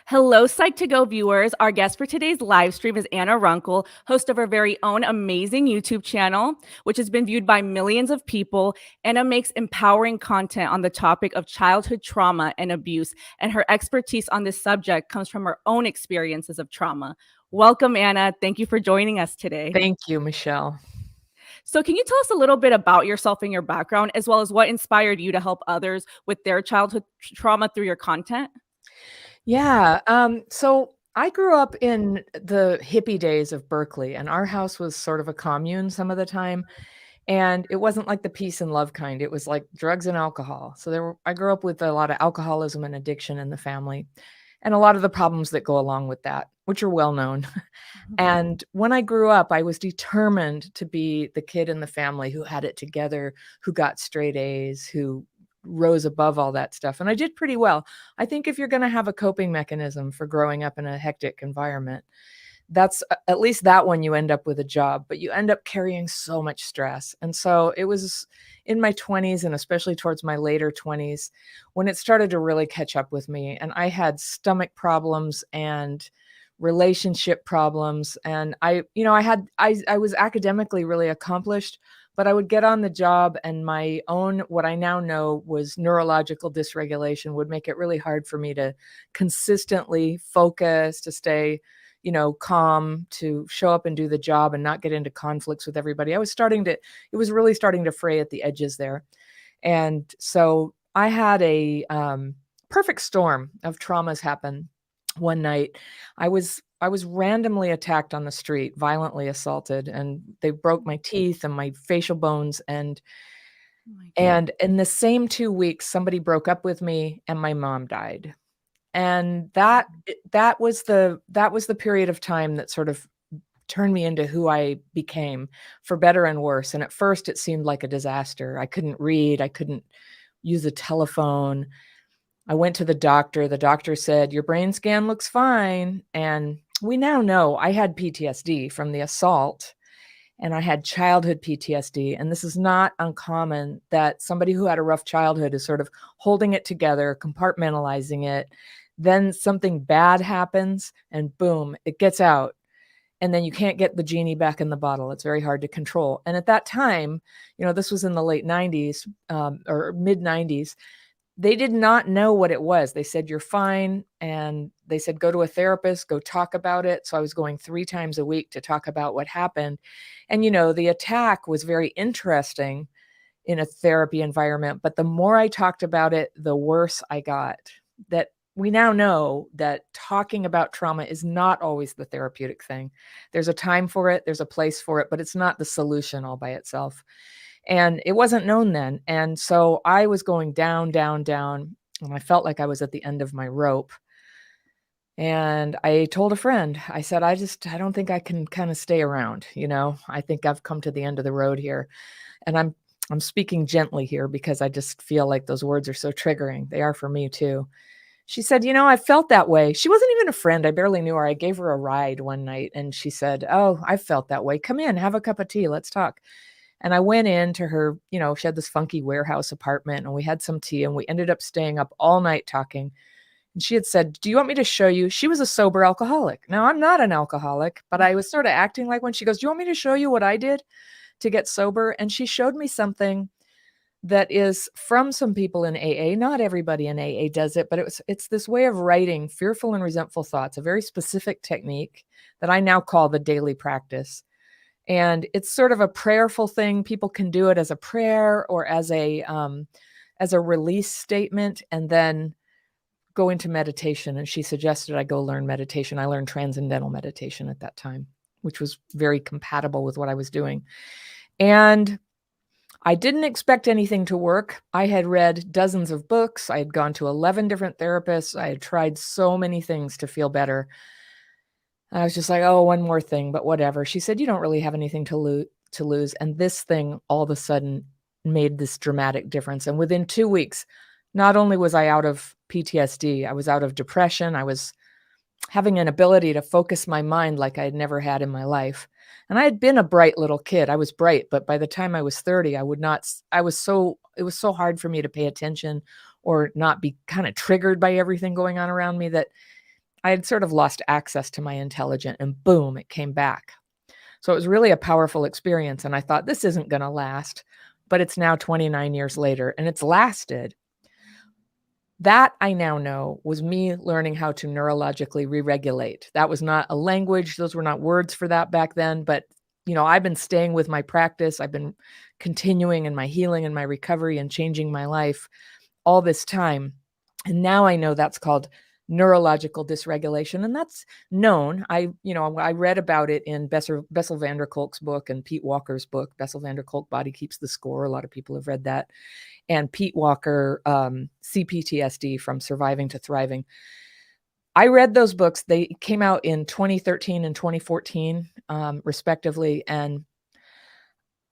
Hello, Psych2Go viewers. Our guest for today's live stream is Anna Runkle, host of her very own amazing YouTube channel, which has been viewed by millions of people. Anna makes empowering content on the topic of childhood trauma and abuse, and her expertise on this subject comes from her own experiences of trauma. Welcome, Anna. Thank you for joining us today. Thank you, Michelle. So, can you tell us a little bit about yourself and your background, as well as what inspired you to help others with their childhood trauma through your content? Yeah. So I grew up in the hippie days of Berkeley, and our house was sort of a commune some of the time. And it wasn't like the peace and love kind. It was like drugs and alcohol. So I grew up with a lot of alcoholism and addiction in the family, and a lot of the problems that go along with that, which are well known. And when I grew up, I was determined to be the kid in the family who had it together, who got straight A's, who rose above all that stuff. And I did pretty well. I think if you're going to have a coping mechanism for growing up in a hectic environment, that's at least that one you end up with a job, but you end up carrying so much stress. And so it was in my 20s, and especially towards my later 20s, when it started to really catch up with me. And I had stomach problems and relationship problems. And I was academically really accomplished, but I would get on the job, and my own, what I now know was neurological dysregulation, would make it really hard for me to consistently focus, to stay, calm, to show up and do the job and not get into conflicts with everybody. It was really starting to fray at the edges there. And so I had a perfect storm of traumas happen one night. I was randomly attacked on the street, violently assaulted, and they broke my teeth and my facial bones. And Oh my God. and in the same 2 weeks, somebody broke up with me, and my mom died. And that was the period of time that sort of turned me into who I became, for better and worse. And at first, it seemed like a disaster. I couldn't read. I couldn't use a telephone. I went to the doctor. The doctor said, "Your brain scan looks fine." And we now know I had PTSD from the assault, and I had childhood PTSD. And this is not uncommon, that somebody who had a rough childhood is sort of holding it together, compartmentalizing it. Then something bad happens, and boom, it gets out. And then you can't get the genie back in the bottle. It's very hard to control. And at that time, this was in the late 90s, or mid 90s. They did not know what it was. They said, "You're fine." And they said, "Go to a therapist, go talk about it." So I was going 3 times a week to talk about what happened. And, the attack was very interesting in a therapy environment. But the more I talked about it, the worse I got. That we now know that talking about trauma is not always the therapeutic thing. There's a time for it, there's a place for it, but it's not the solution all by itself. And it wasn't known then. And so I was going down, down, down, and I felt like I was at the end of my rope. And I told a friend, I said, I don't think I can kind of stay around. I think I've come to the end of the road here. And I'm speaking gently here because I just feel like those words are so triggering. They are for me too. She said, "I felt that way." She wasn't even a friend. I barely knew her. I gave her a ride one night, and she said, "Oh, I felt that way. Come in, have a cup of tea. Let's talk." And I went in to her, she had this funky warehouse apartment, and we had some tea, and we ended up staying up all night talking. And she had said, "Do you want me to show you?" She was a sober alcoholic. Now, I'm not an alcoholic, but I was sort of acting like one. She goes, "Do you want me to show you what I did to get sober?" And she showed me something that is from some people in AA. Not everybody in AA does it, but it's this way of writing fearful and resentful thoughts, a very specific technique that I now call the daily practice. And it's sort of a prayerful thing. People can do it as a prayer or as a release statement, and then go into meditation. And she suggested I go learn meditation. I learned transcendental meditation at that time, which was very compatible with what I was doing. And I didn't expect anything to work. I had read dozens of books. I had gone to 11 different therapists. I had tried so many things to feel better. I was just like, "Oh, one more thing, but whatever." She said, "You don't really have anything to lose." And this thing all of a sudden made this dramatic difference. And within 2 weeks, not only was I out of PTSD, I was out of depression. I was having an ability to focus my mind like I had never had in my life. And I had been a bright little kid. I was bright, but by the time I was 30, it was so hard for me to pay attention or not be kind of triggered by everything going on around me, that I had sort of lost access to my intelligence, and boom, it came back. So it was really a powerful experience. And I thought, this isn't going to last. But it's now 29 years later, and it's lasted. That I now know was me learning how to neurologically re-regulate. That was not a language. Those were not words for that back then. But, I've been staying with my practice. I've been continuing in my healing and my recovery and changing my life all this time. And now I know that's called neurological dysregulation. And that's known. I read about it in Bessel van der Kolk's book and Pete Walker's book, Bessel van der Kolk, Body Keeps the Score. A lot of people have read that. And Pete Walker, CPTSD, From Surviving to Thriving. I read those books. They came out in 2013 and 2014, respectively. And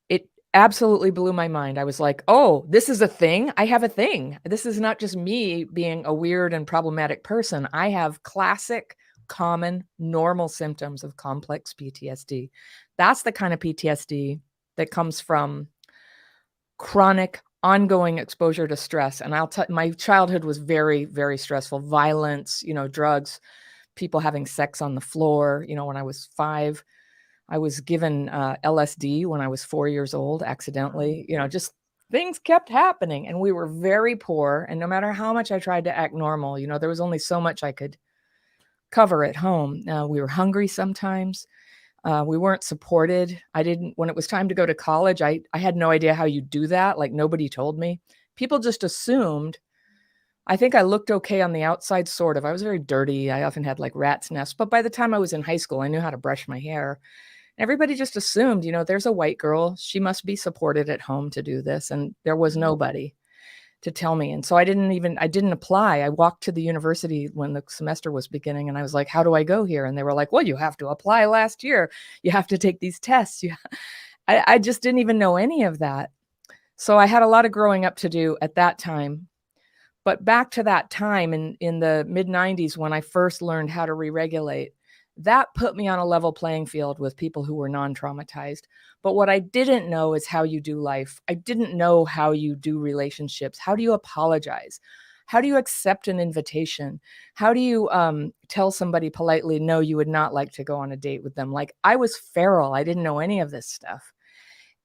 it absolutely blew my mind. I was like, oh, this is a thing. I have a thing. This is not just me being a weird and problematic person. I have classic, common, normal symptoms of complex PTSD. That's the kind of PTSD that comes from chronic, ongoing exposure to stress. And my childhood was very, very stressful. Violence, drugs, people having sex on the floor. When I was 5, I was given LSD when I was 4 years old, accidentally. Just things kept happening, and we were very poor. And no matter how much I tried to act normal, there was only so much I could cover at home. We were hungry sometimes. We weren't supported. When it was time to go to college, I had no idea how you do that. Like, nobody told me. People just assumed. I think I looked okay on the outside, sort of. I was very dirty. I often had like rat's nests. But by the time I was in high school, I knew how to brush my hair. Everybody just assumed, there's a white girl. She must be supported at home to do this. And there was nobody to tell me. And so I didn't apply. I walked to the university when the semester was beginning, and I was like, how do I go here? And they were like, well, you have to apply last year. You have to take these tests. I just didn't even know any of that. So I had a lot of growing up to do at that time. But back to that time in the mid 90s, when I first learned how to re-regulate, that put me on a level playing field with people who were non-traumatized. But what I didn't know is how you do life. I didn't know how you do relationships. How do you apologize? How do you accept an invitation? How do you tell somebody politely, no, you would not like to go on a date with them? Like, I was feral. I didn't know any of this stuff.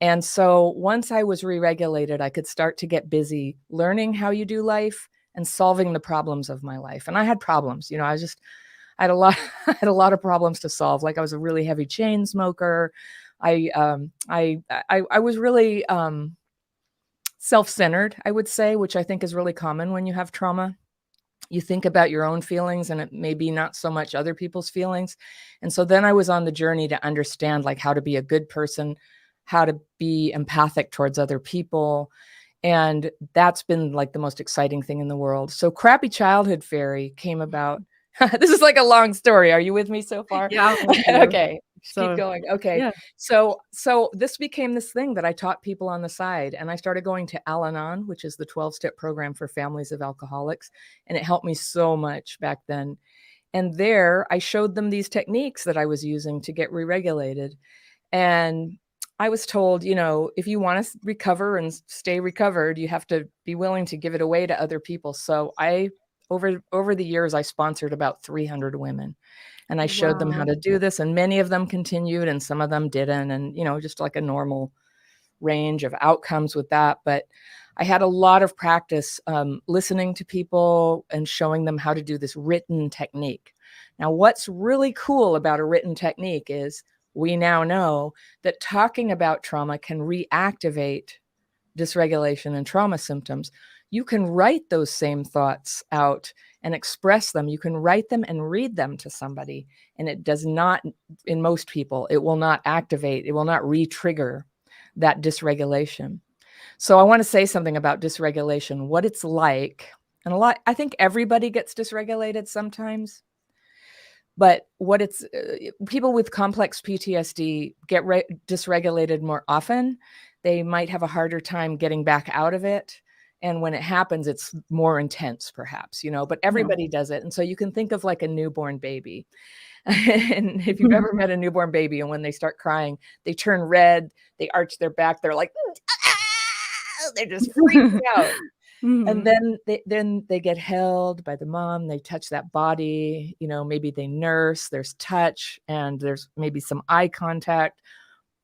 And so once I was re-regulated, I could start to get busy learning how you do life and solving the problems of my life. And I had problems. I had a lot, I had a lot of problems to solve. Like, I was a really heavy chain smoker. I was really self-centered, I would say, which I think is really common when you have trauma. You think about your own feelings, and it may be not so much other people's feelings. And so then I was on the journey to understand like how to be a good person, how to be empathic towards other people. And that's been like the most exciting thing in the world. So Crappy Childhood Fairy came about. This is like a long story. Are you with me so far? Yeah. Okay. So, Keep going. Okay. yeah. So this became this thing that I taught people on the side, and I started going to Al-Anon, which is the 12-step program for families of alcoholics. And it helped me so much back then. And there I showed them these techniques that I was using to get re-regulated. And I was told, if you want to recover and stay recovered, you have to be willing to give it away to other people. So over the years, I sponsored about 300 women, and I showed them how to do this. And many of them continued and some of them didn't. And, just like a normal range of outcomes with that. But I had a lot of practice listening to people and showing them how to do this written technique. Now, what's really cool about a written technique is we now know that talking about trauma can reactivate dysregulation and trauma symptoms. You can write those same thoughts out and express them. You can write them and read them to somebody. And it does not, in most people, it will not activate, it will not re-trigger that dysregulation. So I want to say something about dysregulation, what it's like. And I think everybody gets dysregulated sometimes. But people with complex PTSD get dysregulated more often. They might have a harder time getting back out of it. And when it happens, it's more intense, perhaps, but everybody does it. And so you can think of like a newborn baby. And if you've ever met a newborn baby, and when they start crying, they turn red, they arch their back, they're like, they're just freaking out. And Mhm. then they get held by the mom, they touch that body, maybe they nurse, there's touch, and there's maybe some eye contact,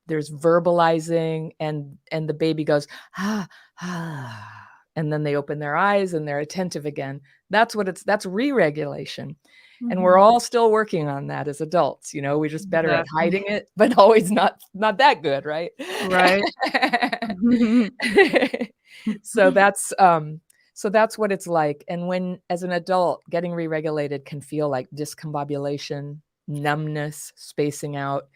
there's verbalizing, and the baby goes, ah, ah, and then they open their eyes and they're attentive again. That's re-regulation. And we're Mhm. all still working on that as adults. We're just better at Exactly. hiding it, but always not that good, right? Right. So that's what it's like. And when, as an adult, getting re-regulated can feel like discombobulation, numbness, spacing out.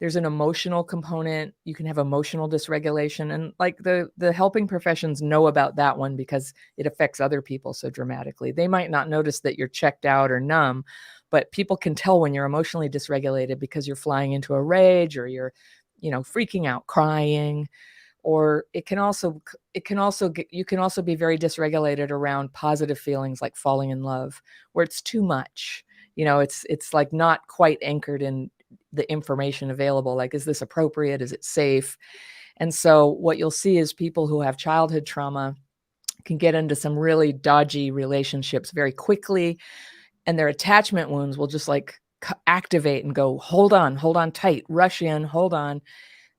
There's an emotional component. You can have emotional dysregulation, and like the helping professions know about that one because it affects other people so dramatically. They might not notice that you're checked out or numb, but people can tell when you're emotionally dysregulated because you're flying into a rage, or you're freaking out, crying. Or you can also be very dysregulated around positive feelings like falling in love, where it's too much. It's like not quite anchored in the information available. Like, is this appropriate? Is it safe? And so what you'll see is people who have childhood trauma can get into some really dodgy relationships very quickly, and their attachment wounds will just like activate and go, hold on tight, rush in, hold on.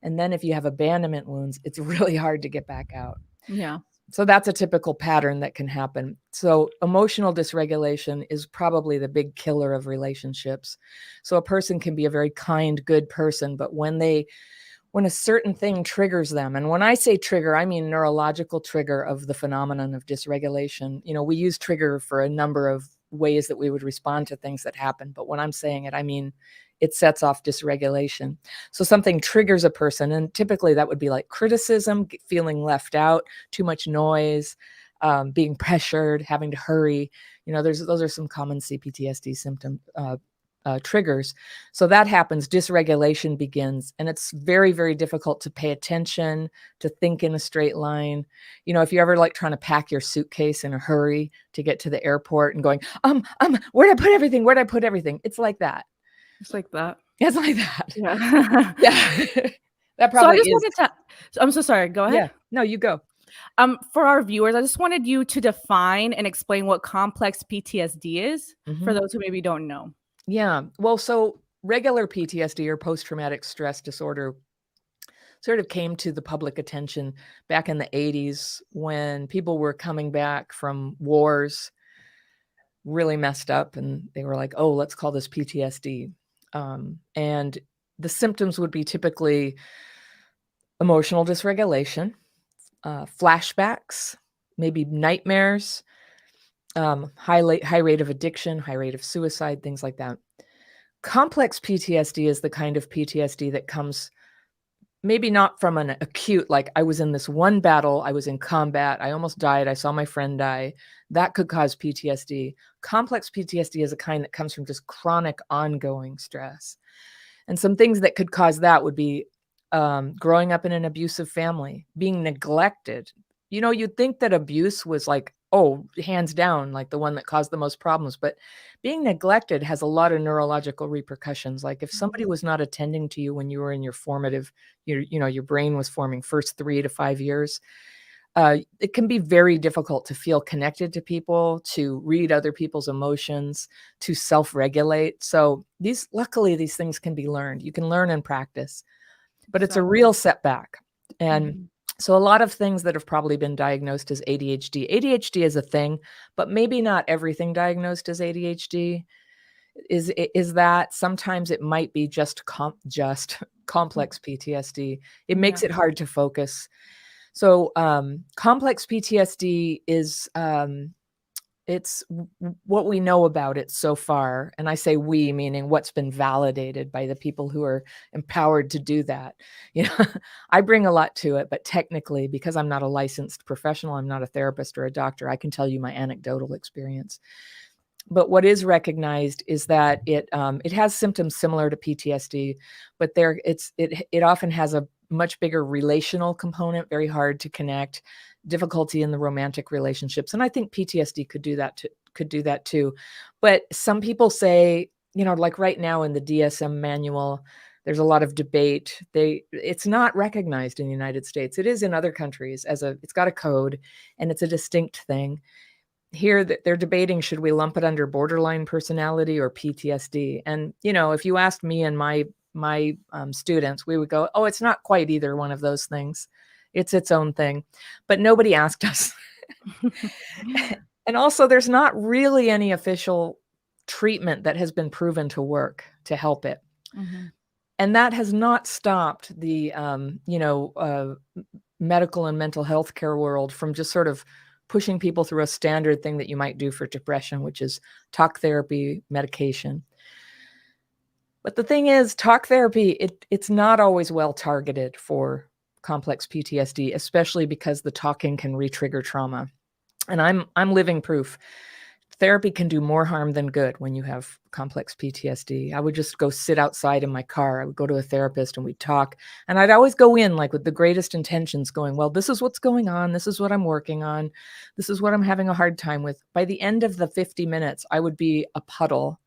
And then if you have abandonment wounds, it's really hard to get back out. Yeah. So that's a typical pattern that can happen. So emotional dysregulation is probably the big killer of relationships. So a person can be a very kind, good person, but when a certain thing triggers them, and when I say trigger, I mean neurological trigger of the phenomenon of dysregulation. We use trigger for a number of ways that we would respond to things that happen. But when I'm saying it, I mean it sets off dysregulation. So something triggers a person, and typically that would be like criticism, feeling left out, too much noise, being pressured, having to hurry. Those are some common CPTSD symptom triggers. So that happens, dysregulation begins, and it's very, very difficult to pay attention, to think in a straight line. If you're ever like trying to pack your suitcase in a hurry to get to the airport and going, where'd I put everything? Where'd I put everything? It's like that. Just like that. It's like that. Yeah. Yeah. That So I probably just is. wanted to I'm so sorry, go ahead. Yeah. No, you go. For our viewers, I just wanted you to define and explain what complex PTSD is for Mhm. those who maybe don't know. Yeah. Well, so regular PTSD, or post-traumatic stress disorder, sort of came to the public attention back in the 80s when people were coming back from wars really messed up, and they were like, oh, let's call this PTSD. And the symptoms would be typically emotional dysregulation, flashbacks, maybe nightmares, high rate of addiction, high rate of suicide, things like that. Complex PTSD is the kind of PTSD that comes maybe not from an acute, like I was in this one battle, I was in combat, I almost died, I saw my friend die. That could cause PTSD. Complex PTSD is a kind that comes from just chronic ongoing stress. And some things that could cause that would be growing up in an abusive family, being neglected. You'd think that abuse was like, oh, hands down, like the one that caused the most problems. But being neglected has a lot of neurological repercussions. Like if somebody was not attending to you when you were in your formative, your brain was forming first 3 to 5 years, it can be very difficult to feel connected to people, to read other people's emotions, to self-regulate. So luckily, these things can be learned. You can learn and practice, but it's a Exactly. real setback. And Mhm. so a lot of things that have probably been diagnosed as ADHD. ADHD is a thing, but maybe not everything diagnosed as ADHD is that. Sometimes it might be just complex PTSD. It Yeah. makes it hard to focus. So, complex PTSD is, it's what we know about it so far. And I say we, meaning what's been validated by the people who are empowered to do that. You know, I bring a lot to it, but technically, because I'm not a licensed professional, I'm not a therapist or a doctor, I can tell you my anecdotal experience. But what is recognized is that it has symptoms similar to PTSD, but it often has a much bigger relational component, very hard to connect, difficulty in the romantic relationships, and I think PTSD could do that too. But some people say, like right now in the DSM manual, There's a lot of debate. It's not recognized in the United States. It is in other countries it's got a code and it's a distinct thing. Here they're debating, should we lump it under borderline personality or PTSD? And, if you asked me and my students, we would go, oh, it's not quite either one of those things. It's its own thing. But nobody asked us. And also, there's not really any official treatment that has been proven to work to help it. Mm-hmm. And that has not stopped the, medical and mental health care world from just sort of pushing people through a standard thing that you might do for depression, which is talk therapy, medication. But the thing is, talk therapy, it's not always well targeted for complex PTSD, especially because the talking can re-trigger trauma. And I'm living proof. Therapy can do more harm than good when you have complex PTSD. I would just go sit outside in my car. I would go to a therapist and we'd talk. And I'd always go in like with the greatest intentions going, well, this is what's going on. This is what I'm working on. This is what I'm having a hard time with. By the end of the 50 minutes, I would be a puddle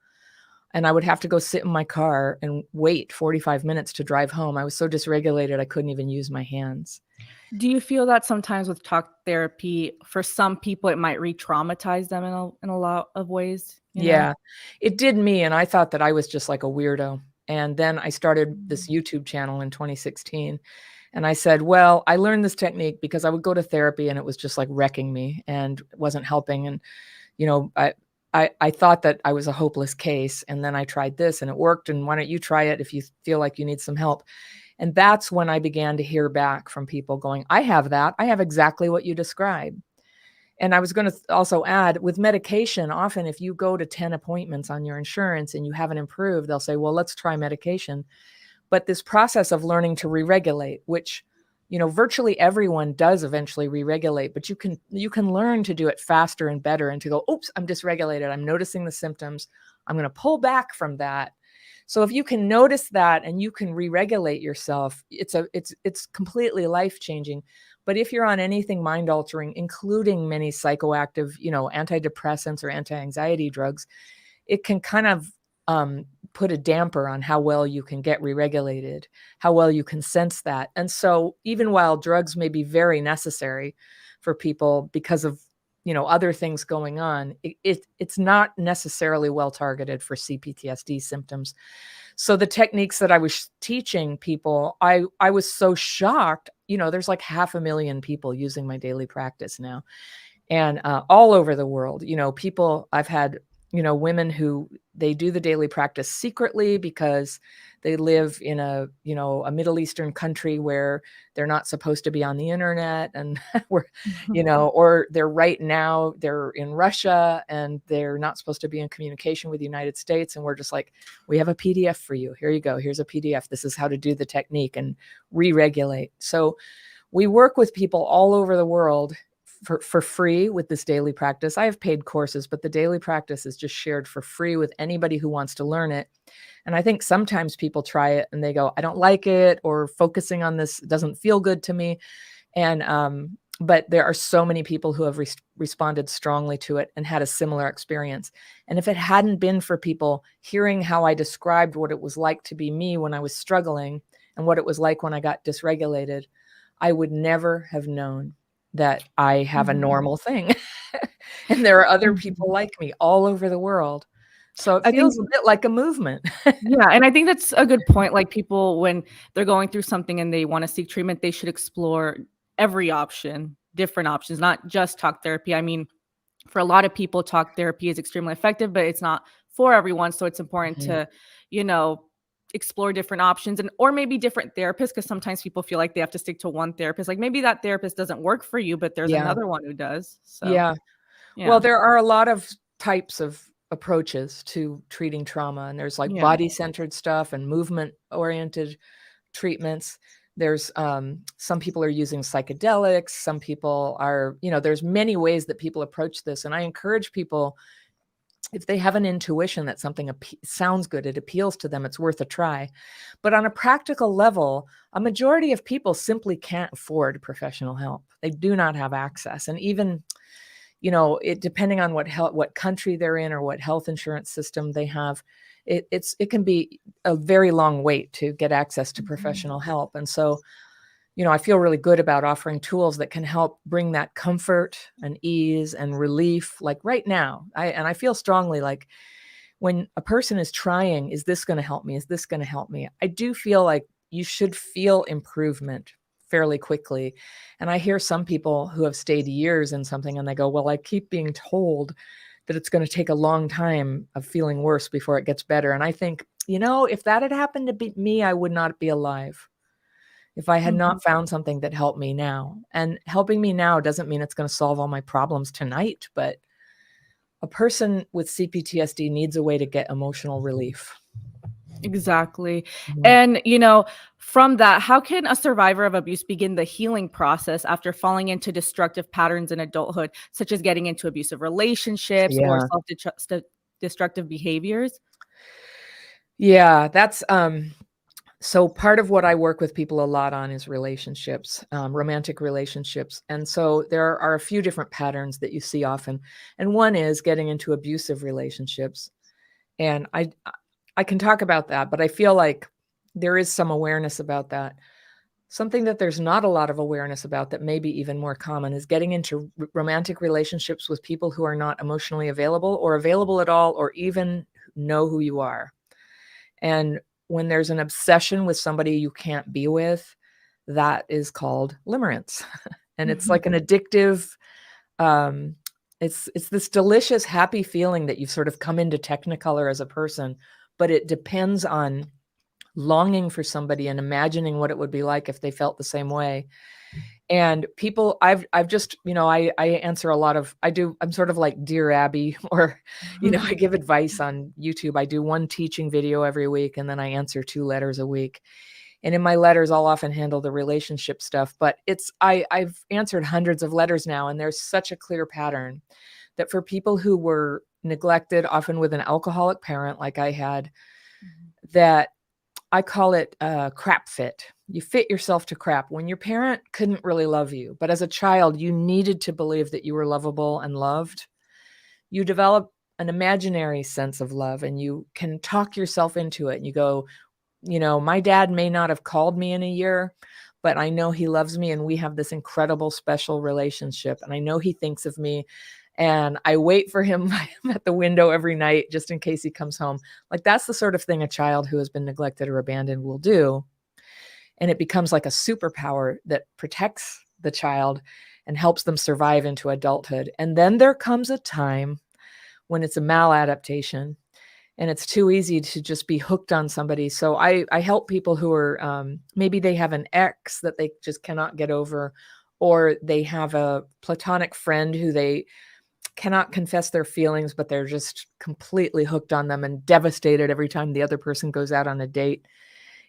and I would have to go sit in my car and wait 45 minutes to drive home. I was so dysregulated, I couldn't even use my hands. Do you feel that sometimes with talk therapy, for some people, it might re-traumatize them in a lot of ways? Yeah, it did me. And I thought that I was just like a weirdo. And then I started this YouTube channel in 2016. And I said, well, I learned this technique because I would go to therapy and it was just like wrecking me and wasn't helping. And, I thought that I was a hopeless case. And then I tried this and it worked. And why don't you try it if you feel like you need some help? And that's when I began to hear back from people going, I have that. I have exactly what you described. And I was going to also add, with medication, often if you go to 10 appointments on your insurance and you haven't improved, they'll say, well, let's try medication. But this process of learning to re-regulate, which, virtually everyone does eventually re-regulate, but you can learn to do it faster and better and to go, oops, I'm dysregulated. I'm noticing the symptoms. I'm going to pull back from that. So if you can notice that and you can re-regulate yourself, it's completely life-changing. But if you're on anything mind-altering, including many psychoactive, antidepressants or anti-anxiety drugs, it can kind of put a damper on how well you can get re-regulated, how well you can sense that. And so even while drugs may be very necessary for people because of other things going on, it's not necessarily well targeted for CPTSD symptoms. So the techniques that I was teaching people, I was so shocked. There's like 500,000 people using my daily practice now, and all over the world. People, I've had women who they do the daily practice secretly because they live in a Middle Eastern country where they're not supposed to be on the internet, and or they're in Russia and they're not supposed to be in communication with the United States. And we're just like, we have a PDF for you. Here you go. Here's a PDF. This is how to do the technique and re-regulate. So we work with people all over the world for free with this daily practice. I have paid courses, but the daily practice is just shared for free with anybody who wants to learn it. And I think sometimes people try it and they go, I don't like it, or focusing on this doesn't feel good to me. And, but there are so many people who have responded strongly to it and had a similar experience. And if it hadn't been for people hearing how I described what it was like to be me when I was struggling and what it was like when I got dysregulated, I would never have known that I have a normal thing. And there are other people like me all over the world. So it feels a bit like a movement. Yeah. And I think that's a good point. Like, people, when they're going through something and they want to seek treatment, they should explore every option, different options, not just talk therapy. I mean, for a lot of people, talk therapy is extremely effective, but it's not for everyone. So it's important to, explore different options, or maybe different therapists, because sometimes people feel like they have to stick to one therapist. Like, maybe that therapist doesn't work for you, but there's another one who does. So yeah. Well, there are a lot of types of approaches to treating trauma, and there's like body-centered stuff and movement-oriented treatments. There's some people are using psychedelics. Some people are, there's many ways that people approach this. And I encourage people, if they have an intuition that something sounds good, it appeals to them, it's worth a try. But on a practical level, a majority of people simply can't afford professional help. They do not have access. And even, it depending on what country they're in or what health insurance system they have, it can be a very long wait to get access to professional help. And so, I feel really good about offering tools that can help bring that comfort and ease and relief, like right now. I feel strongly like when a person is trying, is this going to help me? Is this going to help me? I do feel like you should feel improvement fairly quickly. And I hear some people who have stayed years in something and they go, well, I keep being told that it's going to take a long time of feeling worse before it gets better. And I think, if that had happened to me, I would not be alive if I had not found something that helped me now. And helping me now doesn't mean it's going to solve all my problems tonight, but a person with CPTSD needs a way to get emotional relief. Exactly. Mhm. And, from that, how can a survivor of abuse begin the healing process after falling into destructive patterns in adulthood, such as getting into abusive relationships or Yeah. self-destructive behaviors? Yeah, that's so part of what I work with people a lot on is relationships, romantic relationships. And so there are a few different patterns that you see often. And one is getting into abusive relationships. And I can talk about that, but I feel like there is some awareness about that. Something that there's not a lot of awareness about that may be even more common is getting into romantic relationships with people who are not emotionally available or available at all, or even know who you are. And when there's an obsession with somebody you can't be with, that is called limerence. And it's like an addictive, um, it's this delicious, happy feeling that you've sort of come into technicolor as a person, but it depends on longing for somebody and imagining what it would be like if they felt the same way. And people, I've just, I answer a lot of, I'm sort of like Dear Abby, or, I give advice on YouTube. I do one teaching video every week, and then I answer 2 letters a week. And in my letters, I'll often handle the relationship stuff, but I've answered hundreds of letters now, and there's such a clear pattern that for people who were neglected, often with an alcoholic parent like I had, that I call it crap fit. You fit yourself to crap. When your parent couldn't really love you, but as a child, you needed to believe that you were lovable and loved, you develop an imaginary sense of love, and you can talk yourself into it. And you go, my dad may not have called me in a year, but I know he loves me and we have this incredible special relationship. And I know he thinks of me, and I wait for him at the window every night just in case he comes home. Like, that's the sort of thing a child who has been neglected or abandoned will do. And it becomes like a superpower that protects the child and helps them survive into adulthood. And then there comes a time when it's a maladaptation and it's too easy to just be hooked on somebody. So I help people who are, maybe they have an ex that they just cannot get over, or they have a platonic friend who they cannot confess their feelings, but they're just completely hooked on them and devastated every time the other person goes out on a date.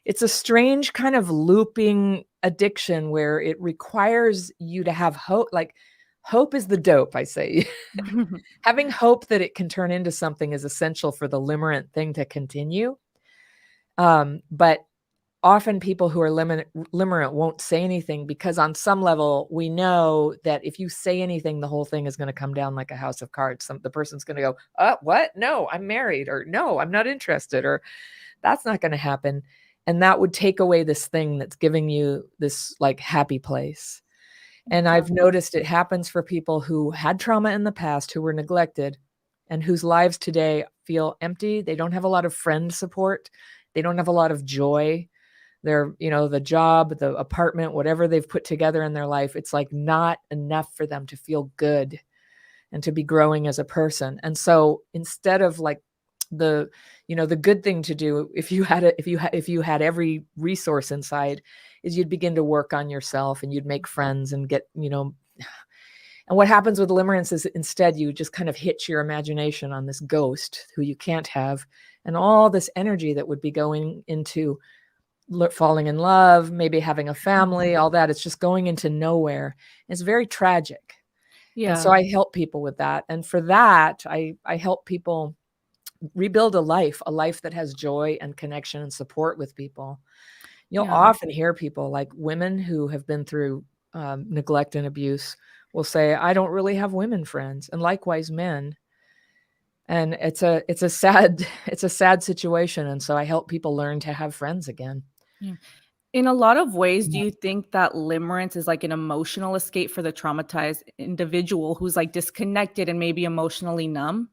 It's a strange kind of looping addiction where it requires you to have hope. Like, hope is the dope, I say. Having hope that it can turn into something is essential for the limerent thing to continue. But often people who are limerent won't say anything, because on some level, we know that if you say anything, the whole thing is going to come down like a house of cards. The person's going to go, what? No, I'm married, or no, I'm not interested, or that's not going to happen. And that would take away this thing that's giving you this like happy place. And I've noticed it happens for people who had trauma in the past, who were neglected, and whose lives today feel empty. They don't have a lot of friend support. They don't have a lot of joy. They're, the job, the apartment, whatever they've put together in their life, it's like not enough for them to feel good and to be growing as a person. And so instead of like the good thing to do, if you had every resource inside, is you'd begin to work on yourself and you'd make friends and get, and what happens with limerence is instead you just kind of hitch your imagination on this ghost who you can't have, and all this energy that would be going into falling in love, maybe having a family, all that, it's just going into nowhere. It's very tragic. And so Yeah. I help people with that. And for that, I help people rebuild a life that has joy and connection and support with people. You'll Yeah. often hear people like women who have been through neglect and abuse will say, I don't really have women friends, and likewise men. And it's a sad it's a sad situation. And so I help people learn to have friends again. Yeah. In a lot of ways, do Yeah. you think that limerence is like an emotional escape for the traumatized individual who's like disconnected and maybe emotionally numb?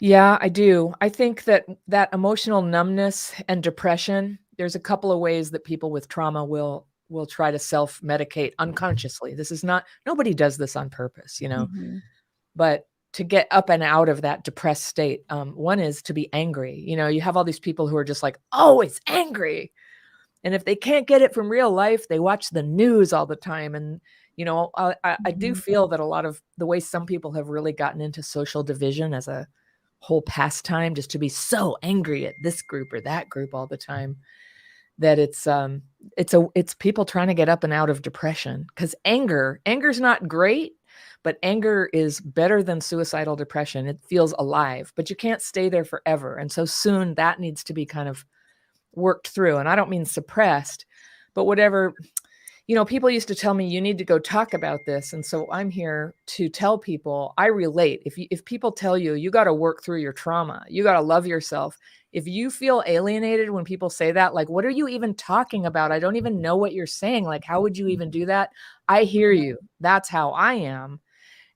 Yeah, I do. I think that that emotional numbness and depression, there's a couple of ways that people with trauma will try to self-medicate unconsciously. This is not nobody does this on purpose, Mhm. but to get up and out of that depressed state, one is to be angry. You have all these people who are just like always angry. And if they can't get it from real life, they watch the news all the time. And, I do Mhm. feel that a lot of the way some people have really gotten into social division as a whole pastime, just to be so angry at this group or that group all the time, that it's people trying to get up and out of depression. Because anger's not great, but anger is better than suicidal depression. It feels alive, but you can't stay there forever. And so soon that needs to be kind of worked through. And I don't mean suppressed, but whatever. People used to tell me you need to go talk about this. And so I'm here to tell people I relate. If people tell you you got to work through your trauma, you got to love yourself. If you feel alienated when people say that, like, what are you even talking about? I don't even know what you're saying. Like, how would you even do that? I hear you. That's how I am.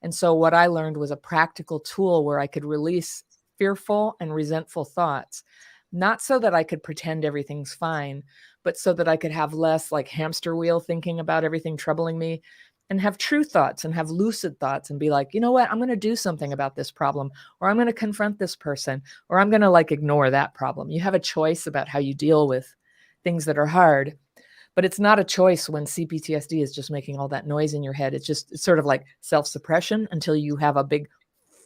And so what I learned was a practical tool where I could release fearful and resentful thoughts, not so that I could pretend everything's fine, but so that I could have less like hamster wheel thinking about everything troubling me, and have true thoughts and have lucid thoughts and be like, you know what, I'm going to do something about this problem, or I'm going to confront this person, or I'm going to like ignore that problem. You have a choice about how you deal with things that are hard. But it's not a choice when CPTSD is just making all that noise in your head. It's sort of like self-suppression until you have a big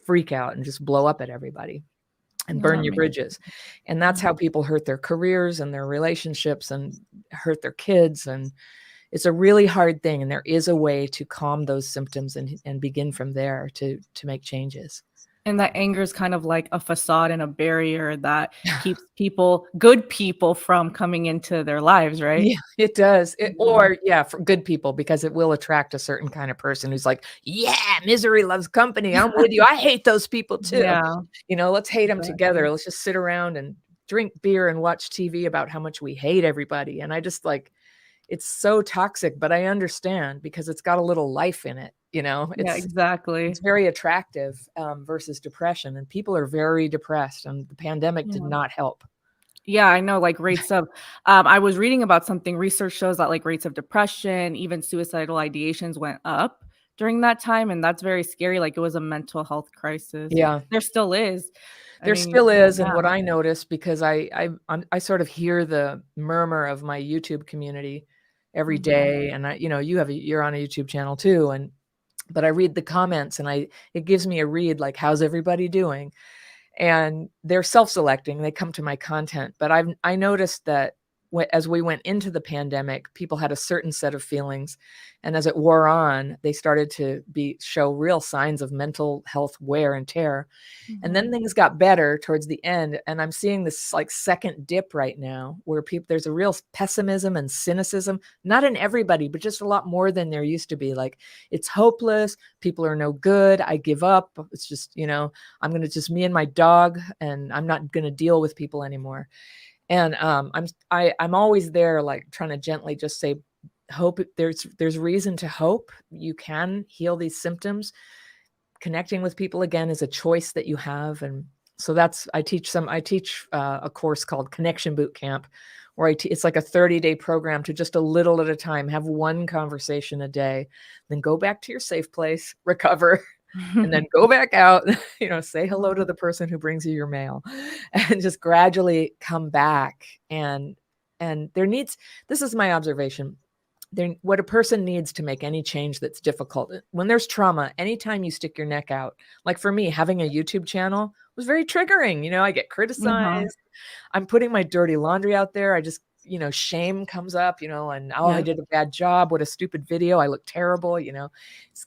freak out and just blow up at everybody and Yeah, burn that your makes bridges. And that's how people hurt their careers and their relationships and hurt their kids. And it's a really hard thing. And there is a way to calm those symptoms and begin from there to make changes. and that anger is kind of like a facade and a barrier that keeps people, good people, from coming into their lives, right? Yeah, it does. Yeah. Or yeah, for good people, because it will attract a certain kind of person who's like, yeah, misery loves company. I'm with you. I hate those people too. Yeah, Let's hate them exactly. together. Let's just sit around and drink beer and watch TV about how much we hate everybody. And I just like, it's so toxic, but I understand because it's got a little life in it. Yeah, It's exactly. very attractive versus depression. And people are very depressed, and the pandemic did Yeah. not help. Yeah, I know, like, rates of I was reading about something, research shows that, like, rates of depression, even suicidal ideations went up during that time, and that's very scary, like, it was a mental health crisis. Yeah. There still is. I There mean, still is, and what yeah. I notice, because I sort of hear the murmur of my YouTube community every Mhm. day, and you're on a YouTube channel too, but I read the comments, and it gives me a read, like, how's everybody doing? And they're self-selecting. They come to my content, but I noticed that as we went into the pandemic, people had a certain set of feelings, and as it wore on, they started to show real signs of mental health wear and tear. And then Mhm. things got better towards the end, and I'm seeing this like second dip right now where people there's a real pessimism and cynicism, not in everybody, but just a lot more than there used to be. Like, it's hopeless, people are no good, I give up. It's just, I'm going to just me and my dog, and I'm not going to deal with people anymore. And I'm always there, like trying to gently just say, hope. There's reason to hope. You can heal these symptoms. Connecting with people again is a choice that you have. And so I teach a course called Connection Boot Camp, where it's like a 30-day program to just a little at a time, have one conversation a day, then go back to your safe place, recover, and then go back out, say hello to the person who brings you your mail, and just gradually come back. And this is my observation. What a person needs to make any change that's difficult. When there's trauma, anytime you stick your neck out, like for me, having a YouTube channel was very triggering. I get Uh-huh. criticized. I'm putting my dirty laundry out there. I just, shame comes up, and oh, I Yeah. did a bad job. What a stupid video. I look terrible. It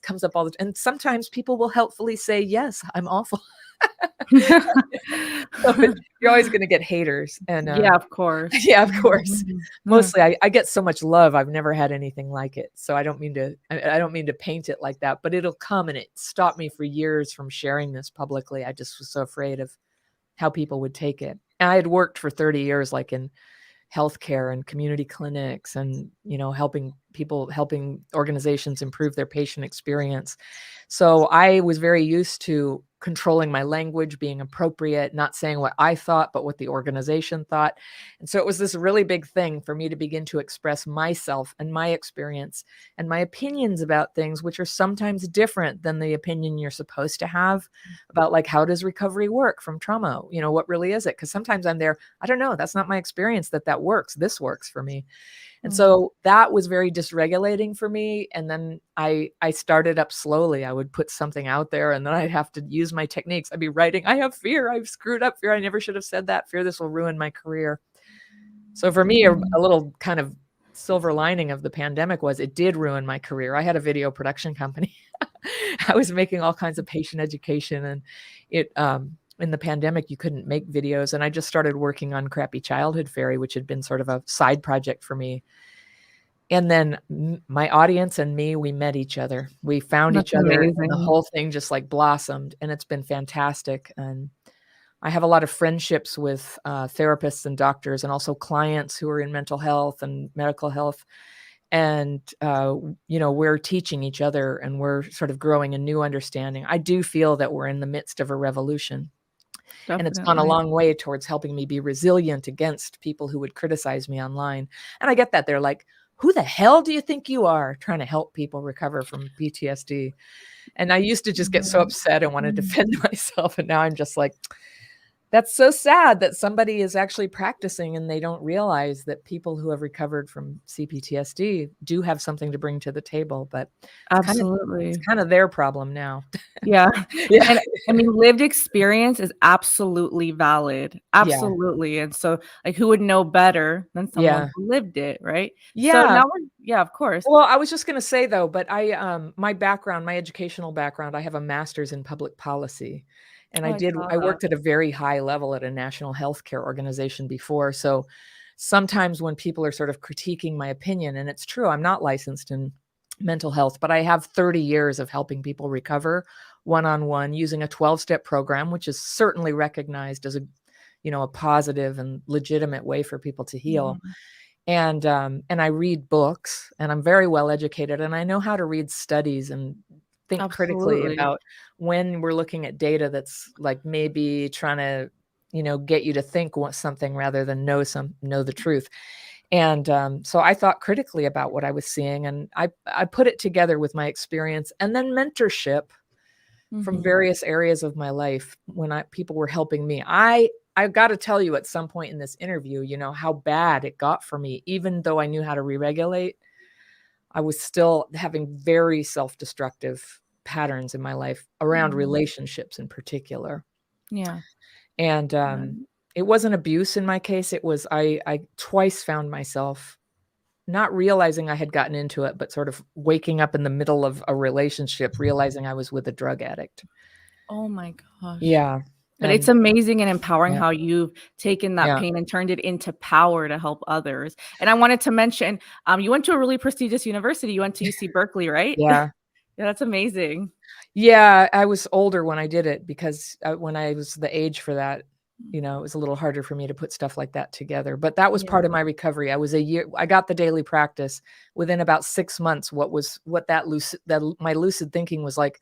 comes up all the time. And sometimes people will helpfully say, yes, I'm awful. So you're always gonna get haters, and, Yeah, of course. yeah, of course. Mostly, I get so much love, I've never had anything like it, so I don't mean to paint it like that, but it'll come, and it stopped me for years from sharing this publicly. I just was so afraid of how people would take it. And I had worked for 30 years, like, in healthcare and community clinics and, helping organizations improve their patient experience. So I was very used to controlling my language, being appropriate, not saying what I thought, but what the organization thought. And so it was this really big thing for me to begin to express myself and my experience and my opinions about things, which are sometimes different than the opinion you're supposed to have about, like, how does recovery work from trauma? What really is it? Because sometimes I'm there, I don't know, that's not my experience that works. This works for me. And so that was very dysregulating for me. And then I started up slowly. I would put something out there and then I'd have to use my techniques. I'd be writing, I have fear. I've screwed up fear. I never should have said that. Fear this will ruin my career. So for me, a little kind of silver lining of the pandemic was it did ruin my career. I had a video production company. I was making all kinds of patient education, and it in the pandemic you couldn't make videos, and I just started working on Crappy Childhood Fairy, which had been sort of a side project for me. And then my audience and me, we met each other. We found That's each other, and the amazing. whole thing just like blossomed, and it's been fantastic. And I have a lot of friendships with therapists and doctors, and also clients who are in mental health and medical health. And, we're teaching each other, and we're sort of growing a new understanding. I do feel that we're in the midst of a revolution. And it's gone a Definitely. long way towards helping me be resilient against people who would criticize me online. And I get that. They're like, who the hell do you think you are, trying to help people recover from PTSD? And I used to just get so upset and want to defend myself. And now I'm just like, that's so sad that somebody is actually practicing and they don't realize that people who have recovered from CPTSD do have something to bring to the table. But it's Absolutely. kind of their problem now. Yeah. Yeah. And I mean, lived experience is absolutely valid. Yeah. Absolutely. And so, like, who would know better than someone Yeah. who lived it, right? So Yeah. now yeah, of course. Well, I was just gonna say though, but my background, my educational background, I have a master's in public policy, and Oh, I saw I that. worked at a very high level at a national healthcare organization before. So sometimes when people are sort of critiquing my opinion, and it's true, I'm not licensed in mental health, but I have 30 years of helping people recover one-on-one using a 12-step program, which is certainly recognized as a positive and legitimate way for people to heal. Mhm. And I read books, and I'm very well educated, and I know how to read studies and think critically Absolutely. about when we're looking at data that's like maybe trying to, get you to think something rather than know the truth. And so I thought critically about what I was seeing, and I put it together with my experience and then mentorship from Mhm. various areas of my life when people were helping me. I got to tell you at some point in this interview, how bad it got for me. Even though I knew how to re-regulate, I was still having very self-destructive patterns in my life around Mhm. relationships in particular. Yeah. And Um, it wasn't abuse in my case. It was I twice found myself not realizing I had gotten into it, but sort of waking up in the middle of a relationship, realizing I was with a drug addict. oh my gosh. Yeah. But it's And amazing and empowering yeah, how you've taken that yeah, pain and turned it into power to help others. And I wanted to mention, you went to a really prestigious university. You went to UC Berkeley, right? yeah. Yeah, that's amazing. Yeah, I was older when I did it because, when I was the age for that, it was a little harder for me to put stuff like that together, but that was Yeah. part of my recovery. I got the daily practice within about 6 months. My lucid thinking was like,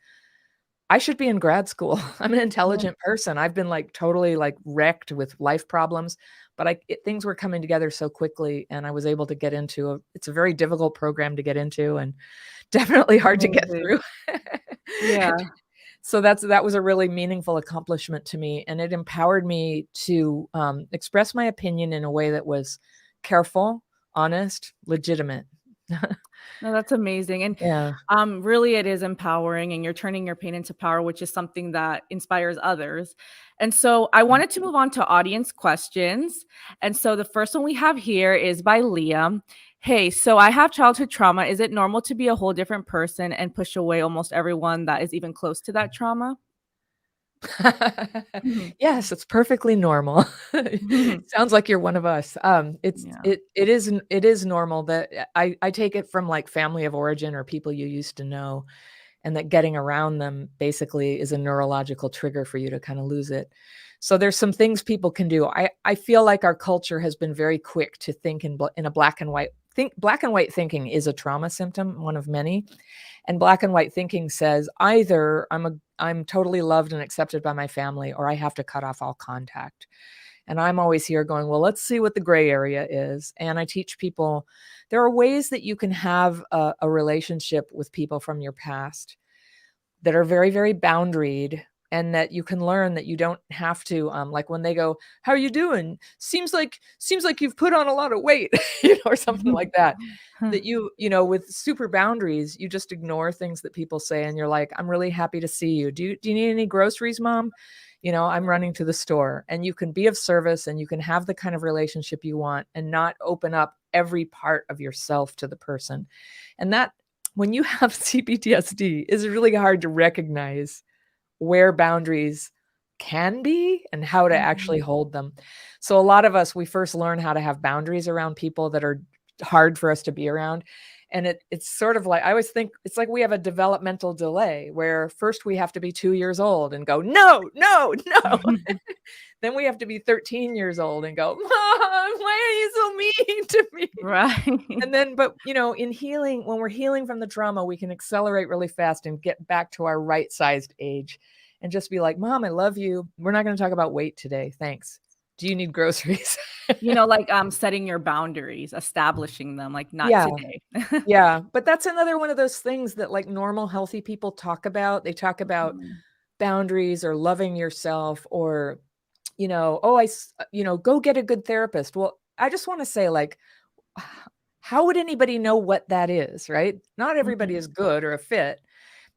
I should be in grad school. I'm an Yeah. intelligent person. I've been, like, totally, like, wrecked with life problems, but things were coming together so quickly, and I was able to get into it's a very difficult program to get into and definitely hard to get Amazing. through. Yeah. So that was a really meaningful accomplishment to me, and it empowered me to, express my opinion in a way that was careful, honest, legitimate. No, that's amazing. And Yeah. really it is empowering and you're turning your pain into power, which is something that inspires others. And so I wanted to move on to audience questions. And so the first one we have here is by Liam. Hey, so I have childhood trauma. Is it normal to be a whole different person and push away almost everyone that is even close to that trauma? Mhm. Yes, it's perfectly normal. Mhm. Sounds like you're one of us. Yeah. It is normal that I take it from like family of origin or people you used to know, and that getting around them basically is a neurological trigger for you to kind of lose it. So there's some things people can do. I feel like our culture has been very quick to think in a black and white think. Black and white thinking is a trauma symptom, one of many. And black and white thinking says either I'm totally loved and accepted by my family, or I have to cut off all contact. And I'm always here going, well, let's see what the gray area is. And I teach people there are ways that you can have a relationship with people from your past that are very, very boundaried, and that you can learn that you don't have to, like when they go, how are you doing? Seems like you've put on a lot of weight, or something like that. That with super boundaries, you just ignore things that people say, and you're like, I'm really happy to see you. Do you need any groceries, mom? I'm running to the store. And you can be of service, and you can have the kind of relationship you want and not open up every part of yourself to the person. And that, when you have CPTSD, is really hard to recognize where boundaries can be and how to actually Mhm. hold them. So a lot of us, we first learn how to have boundaries around people that are hard for us to be around. And it's sort of like, I always think it's like we have a developmental delay where first we have to be 2 years old and go, no, no, no. Then we have to be 13 years old and go, Mom, why are you so mean to me? Right. And then, but in healing, when we're healing from the trauma, we can accelerate really fast and get back to our right sized age and just be like, Mom, I love you. We're not going to talk about weight today. Thanks. Do you need groceries? Like, setting your boundaries, establishing them, like, not Yeah. today. Yeah. But that's another one of those things that like normal, healthy people talk about. They talk about Mhm. boundaries or loving yourself, or, oh, go get a good therapist. Well, I just want to say, like, how would anybody know what that is, right? Not everybody Mhm. is good or a fit.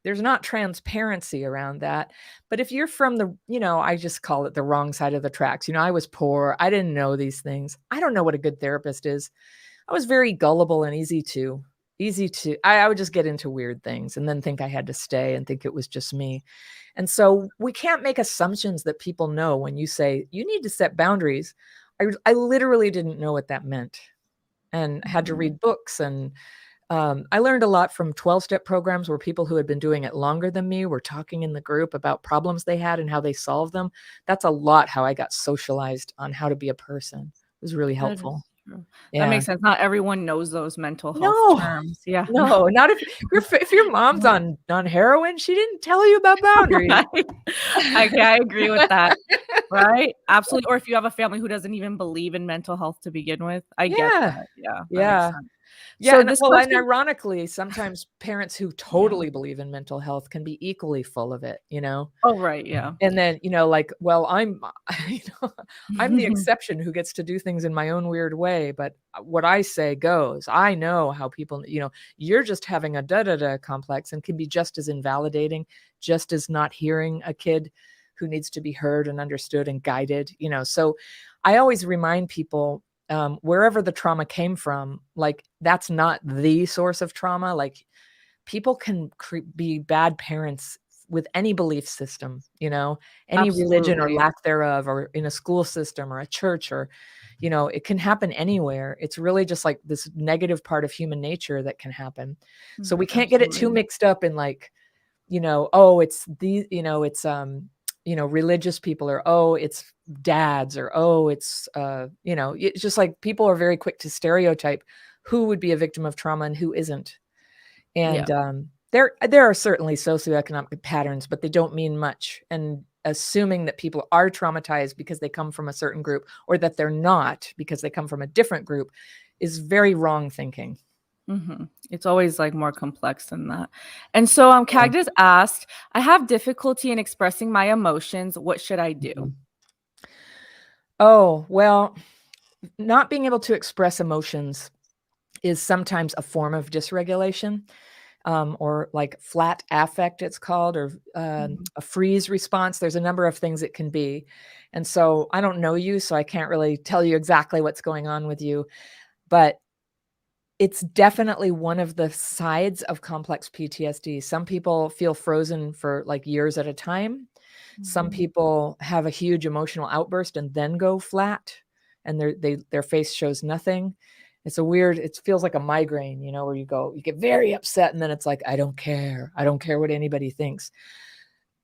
There's not transparency around that. But if you're from I just call it the wrong side of the tracks. I was poor. I didn't know these things. I don't know what a good therapist is. I was very gullible and I would just get into weird things and then think I had to stay and think it was just me. And so we can't make assumptions that people know when you say you need to set boundaries. I literally didn't know what that meant, and had to Mhm. read books. And I learned a lot from 12-step programs where people who had been doing it longer than me were talking in the group about problems they had and how they solved them. That's a lot how I got socialized on how to be a person. It was really That is helpful. true. That Yeah. makes sense. Not everyone knows those mental health No, terms. Yeah. No. no, not if your mom's on heroin, she didn't tell you about boundaries. Right. I agree with that. Right? Absolutely. Or if you have a family who doesn't even believe in mental health to begin with, I get Yeah. that. Yeah, that makes Yeah. sense. Yeah, So and this well, and question ironically, sometimes parents who yeah. totally believe in mental health can be equally full of it, you know? Oh, right, yeah. And then, like, well, I'm you know, I'm the exception who gets to do things in my own weird way, but what I say goes. I know how people, you're just having a da da da complex and can be just as invalidating, just as not hearing a kid who needs to be heard and understood and guided. So I always remind people, wherever the trauma came from, like, that's not the source of trauma. Like, people can be bad parents with any belief system, any religion or Absolutely. lack thereof, or in a school system or a church, or, it can happen anywhere. It's really just like this negative part of human nature that can happen. So we can't get it too Absolutely. mixed up in like, oh, it's it's, religious people, or, oh, it's dads, or, oh, it's just like people are very quick to stereotype who would be a victim of trauma and who isn't. Yeah. And, there are certainly socioeconomic patterns, but they don't mean much. And assuming that people are traumatized because they come from a certain group, or that they're not because they come from a different group, is very wrong thinking. It's always, like, more complex than that. And so, Yeah. Cactus asked, "I have difficulty in expressing my emotions. What should I do?" Mhm. Oh, well, not being able to express emotions is sometimes a form of dysregulation, or like flat affect, it's called, or Mhm. a freeze response. There's a number of things it can be. And so I don't know you, so I can't really tell you exactly what's going on with you. But it's definitely one of the sides of complex PTSD. Some people feel frozen for like years at a time. Some Mhm. people have a huge emotional outburst and then go flat, and their face shows nothing. It's a weird, it feels like a migraine, where you get very upset and then it's like, I don't care. I don't care what anybody thinks.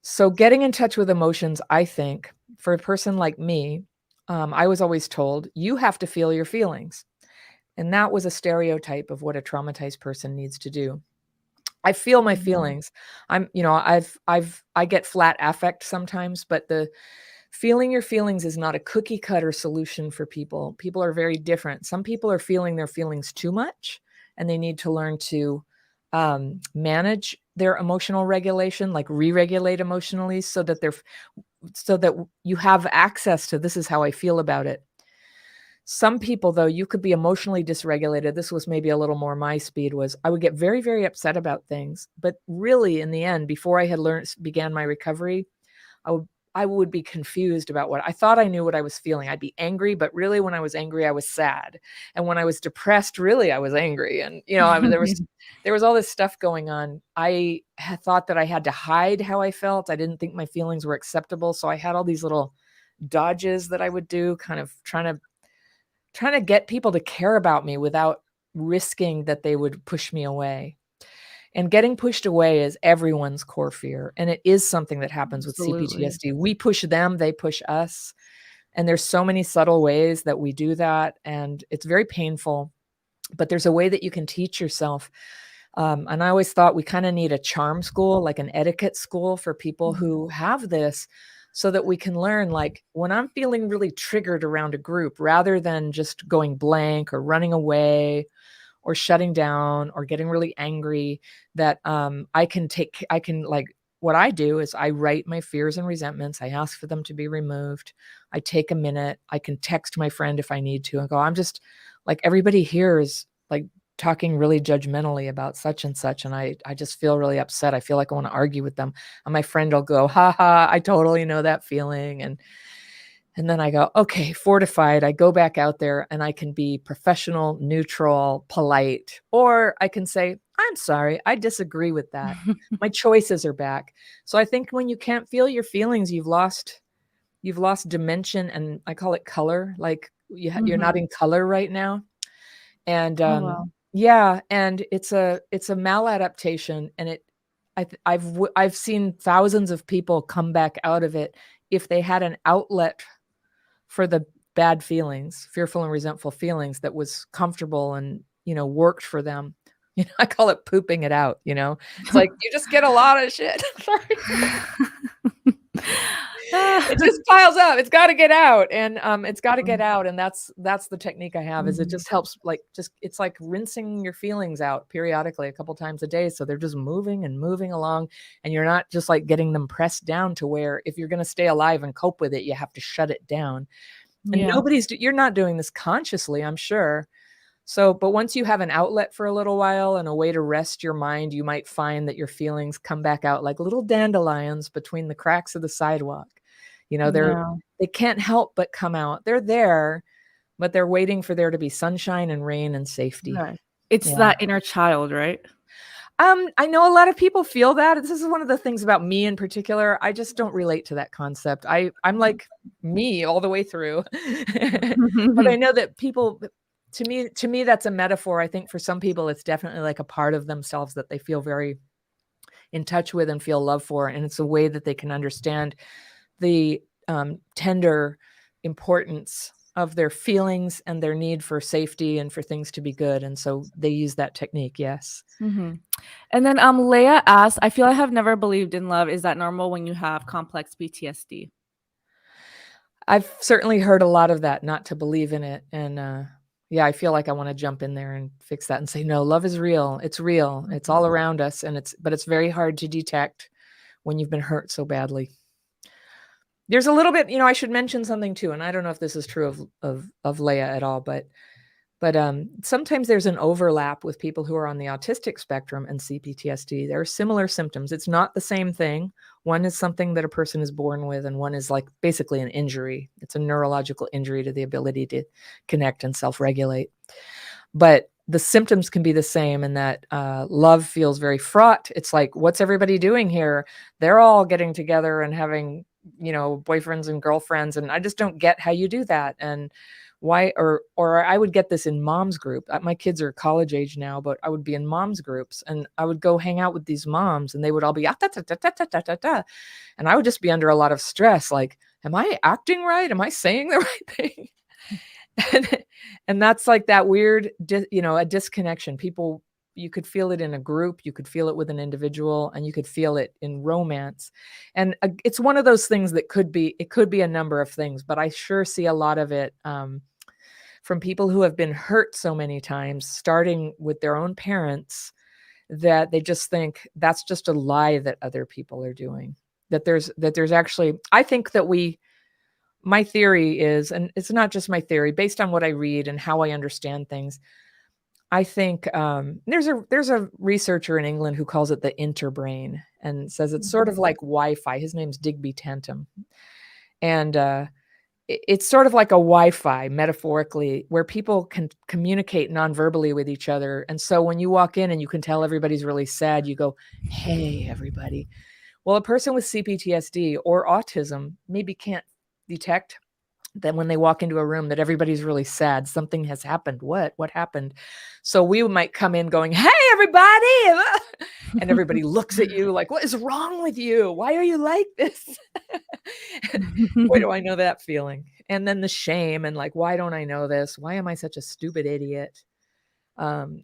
So getting in touch with emotions, I think, for a person like me, I was always told, you have to feel your feelings. And that was a stereotype of what a traumatized person needs to do. I feel my Mhm. feelings. I get flat affect sometimes, but the feeling your feelings is not a cookie cutter solution for people. People are very different. Some people are feeling their feelings too much and they need to learn to manage their emotional regulation, like re-regulate emotionally so that you have access to, this is how I feel about it. Some people, though, you could be emotionally dysregulated. This was maybe a little more my speed. Was I would get very, very upset about things. But really, in the end, before I had began my recovery, I would I would be confused about what I thought I knew what I was feeling. I'd be angry, but really when I was angry, I was sad. And when I was depressed, really I was angry. And there was all this stuff going on. I had thought that I had to hide how I felt. I didn't think my feelings were acceptable. So I had all these little dodges that I would do, kind of trying to get people to care about me without risking that they would push me away. And getting pushed away is everyone's core fear. And it is something that happens with Absolutely. CPTSD. We push them, they push us. And there's so many subtle ways that we do that. And it's very painful. But there's a way that you can teach yourself. And I always thought we kind of need a charm school, like an etiquette school for people Mhm. who have this, so that we can learn, like, when I'm feeling really triggered around a group, rather than just going blank or running away or shutting down or getting really angry, that I can, like, what I do is I write my fears and resentments. I ask for them to be removed. I take a minute. I can text my friend if I need to and go, I'm just like, everybody here is like talking really judgmentally about such and such. And I just feel really upset. I feel like I want to argue with them. And my friend will go, ha ha, I totally know that feeling. And then I go, okay, fortified. I go back out there and I can be professional, neutral, polite, or I can say, I'm sorry, I disagree with that. My choices are back. So I think when you can't feel your feelings, you've lost dimension, and I call it color. Like you're not Mhm. in color right now. And Oh, wow. yeah, and it's a maladaptation, and I've seen thousands of people come back out of it if they had an outlet for the bad feelings, fearful and resentful feelings, that was comfortable and, worked for them. I call it pooping it out, It's like you just get a lot of shit. Sorry. It just piles up. It's got to get out, and it's got to get out, and that's the technique I have. Is it Mhm. just helps, like, just it's like rinsing your feelings out periodically a couple times a day, so they're just moving and moving along, and you're not just like getting them pressed down to where, if you're going to stay alive and cope with it, you have to shut it down. And Yeah. you're not doing this consciously, I'm sure. So, but once you have an outlet for a little while and a way to rest your mind, you might find that your feelings come back out like little dandelions between the cracks of the sidewalk. Yeah. They can't help but come out. They're there, but they're waiting for there to be sunshine and rain and safety. Right. It's Yeah. that inner child, right? I know a lot of people feel that. This is one of the things about me in particular. I just don't relate to that concept. I'm like me all the way through. But I know that people, to me that's a metaphor. I think for some people it's definitely like a part of themselves that they feel very in touch with and feel love for, and it's a way that they can understand the tender importance of their feelings and their need for safety and for things to be good, and so they use that technique. Yes. Mhm. And then, Leah asked, "I feel I have never believed in love. Is that normal when you have complex PTSD?" I've certainly heard a lot of that, not to believe in it. And yeah, I feel like I want to jump in there and fix that and say, no, love is real. It's real. It's Mhm. all around us. But it's very hard to detect when you've been hurt so badly. There's a little bit, I should mention something too. And I don't know if this is true of Leia at all, but sometimes there's an overlap with people who are on the autistic spectrum and CPTSD. There are similar symptoms. It's not the same thing. One is something that a person is born with, and one is like basically an injury. It's a neurological injury to the ability to connect and self-regulate. But the symptoms can be the same, in that love feels very fraught. It's like, what's everybody doing here? They're all getting together and having boyfriends and girlfriends, and I just don't get how you do that. And why, or I would get this in mom's group. My kids are college age now, but I would be in mom's groups and I would go hang out with these moms and they would all be and I would just be under a lot of stress, like, am I acting right? Am I saying the right thing? and, and that's like that weird a disconnection. People, you could feel it in a group, you could feel it with an individual, and you could feel it in romance. And it's one of those things that could be a number of things, but I sure see a lot of it from people who have been hurt so many times, starting with their own parents, that they just think that's just a lie that other people are doing. That there's actually, I think that my theory is, and it's not just my theory, based on what I read and how I understand things, I think there's a researcher in England who calls it the interbrain and says it's sort of like Wi-Fi. His name's Digby Tantum. And it's sort of like a Wi-Fi, metaphorically, where people can communicate non-verbally with each other. And so when you walk in and you can tell everybody's really sad, you go, "Hey, everybody." Well, a person with CPTSD or autism maybe can't detect that when they walk into a room that everybody's really sad, something has happened. What happened? So we might come in going, "Hey, everybody." And everybody looks at you like, "What is wrong with you? Why are you like this?" Boy, do I know that feeling. And then the shame and like, why don't I know this? Why am I such a stupid idiot?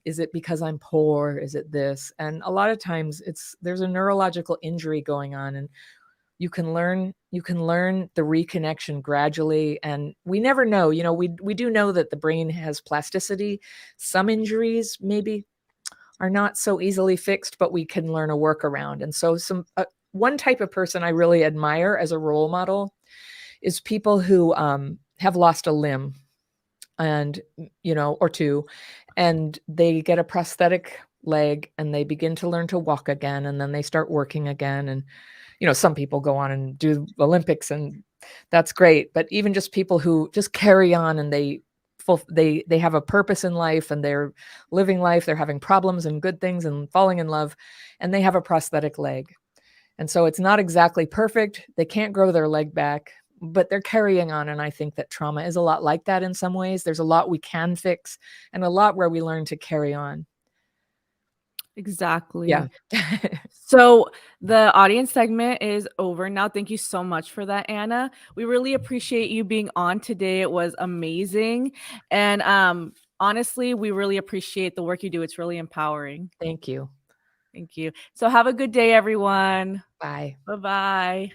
Is it because I'm poor? Is it this? And a lot of times there's a neurological injury going on, and you can learn the reconnection gradually. And we never know, we do know that the brain has plasticity. Some injuries maybe are not so easily fixed, but we can learn a workaround. And so one type of person I really admire as a role model is people who have lost a limb and or two, and they get a prosthetic leg and they begin to learn to walk again, and then they start working again. And some people go on and do Olympics, and that's great. But even just people who just carry on, and they have a purpose in life, and they're living life, they're having problems and good things and falling in love, and they have a prosthetic leg. And so it's not exactly perfect. They can't grow their leg back, but they're carrying on. And I think that trauma is a lot like that in some ways. There's a lot we can fix and a lot where we learn to carry on. Exactly. Yeah. So the audience segment is over now. Thank you so much for that, Anna. We really appreciate you being on today. It was amazing. And honestly, we really appreciate the work you do. It's really empowering. Thank you. Thank you. So have a good day, everyone. Bye. Bye-bye.